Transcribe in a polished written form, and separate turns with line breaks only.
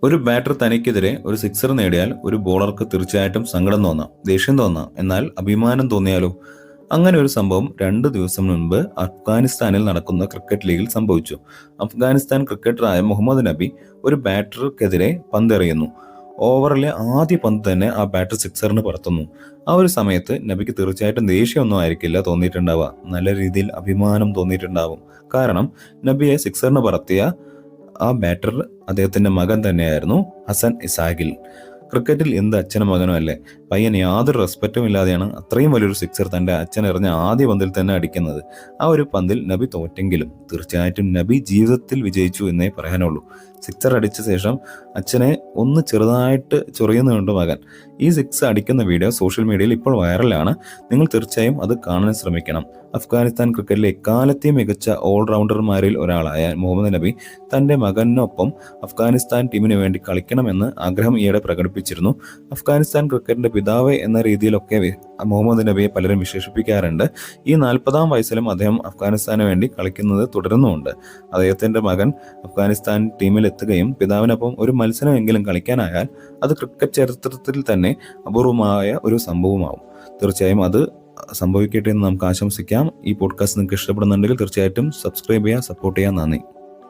ഒരു ബാറ്റർ തനിക്കെതിരെ ഒരു സിക്സർ നേടിയാൽ ഒരു ബോളർക്ക് തീർച്ചയായിട്ടും സങ്കടം തോന്നാം, ദേഷ്യം തോന്നാം. എന്നാൽ അഭിമാനം തോന്നിയാലോ? അങ്ങനെ ഒരു സംഭവം 2 ദിവസം മുൻപ് അഫ്ഗാനിസ്ഥാനിൽ നടക്കുന്ന ക്രിക്കറ്റ് ലീഗിൽ സംഭവിച്ചു. അഫ്ഗാനിസ്ഥാൻ ക്രിക്കറ്ററായ മുഹമ്മദ് നബി ഒരു ബാറ്റർക്കെതിരെ പന്തെറിയുന്നു. ഓവറിലെ ആദ്യ പന്ത് തന്നെ ആ ബാറ്റർ സിക്സറിന് പറത്തുന്നു. ആ ഒരു സമയത്ത് നബിക്ക് തീർച്ചയായിട്ടും ദേഷ്യമൊന്നും ആയിരിക്കില്ല തോന്നിയിട്ടുണ്ടാവുക, നല്ല രീതിയിൽ അഭിമാനം തോന്നിയിട്ടുണ്ടാവും. കാരണം നബിയെ സിക്സറിന് പറത്തിയ ആ ബാറ്റർ അദ്ദേഹത്തിന്റെ മകൻ തന്നെയായിരുന്നു ഹസൻ ഇസാഗിൽ. ക്രിക്കറ്റിൽ എന്ത് അച്ഛനും മകനും അല്ലേ? പയ്യൻ യാതൊരു റെസ്പെക്റ്റും ഇല്ലാതെയാണ് അത്രയും വലിയൊരു സിക്സർ തന്റെ അച്ഛൻ എറിഞ്ഞ ആദ്യ പന്തിൽ തന്നെ അടിക്കുന്നത്. ആ ഒരു പന്തിൽ നബി തോറ്റെങ്കിലും തീർച്ചയായിട്ടും നബി ജീവിതത്തിൽ വിജയിച്ചു എന്നേ പറയാനുള്ളൂ. സിക്സർ അടിച്ച ശേഷം അച്ഛനെ ഒന്ന് ചെറുതായിട്ട് ചൊറിയുന്നുണ്ട് മകൻ. ഈ സിക്സ് അടിക്കുന്ന വീഡിയോ സോഷ്യൽ മീഡിയയിൽ ഇപ്പോൾ വൈറലാണ്. നിങ്ങൾ തീർച്ചയായും അത് കാണാൻ ശ്രമിക്കണം. അഫ്ഗാനിസ്ഥാൻ ക്രിക്കറ്റിലെ എക്കാലത്തെയും മികച്ച ഓൾറൗണ്ടർമാരിൽ ഒരാളായ മുഹമ്മദ് നബി തന്റെ മകനൊപ്പം അഫ്ഗാനിസ്ഥാൻ ടീമിന് വേണ്ടി കളിക്കണമെന്ന് ആഗ്രഹം ഈയിടെ പ്രകടിപ്പിച്ചിരുന്നു. അഫ്ഗാനിസ്ഥാൻ ക്രിക്കറ്റിന്റെ പിതാവ് എന്ന രീതിയിലൊക്കെ മുഹമ്മദ് നബിയെ പലരും വിശേഷിപ്പിക്കാറുണ്ട്. ഈ 40-ാം വയസ്സിലും അദ്ദേഹം അഫ്ഗാനിസ്ഥാന് വേണ്ടി കളിക്കുന്നത് തുടരുന്നുമുണ്ട്. അദ്ദേഹത്തിന്റെ മകൻ അഫ്ഗാനിസ്ഥാൻ ടീമിൽ എത്തുകയും പിതാവിനൊപ്പം ഒരു മത്സരമെങ്കിലും കളിക്കാനായാൽ അത് ക്രിക്കറ്റ് ചരിത്രത്തിൽ തന്നെ അപൂർവമായ ഒരു സംഭവമാവും. തീർച്ചയായും അത് സംഭവിക്കട്ടെ എന്ന് നമുക്ക് ആശംസിക്കാം. ഈ പോഡ്കാസ്റ്റ് നിങ്ങൾക്ക് ഇഷ്ടപ്പെടുന്നുണ്ടെങ്കിൽ തീർച്ചയായിട്ടും സബ്സ്ക്രൈബ് ചെയ്യുക, സപ്പോർട്ട് ചെയ്യുക. നന്ദി.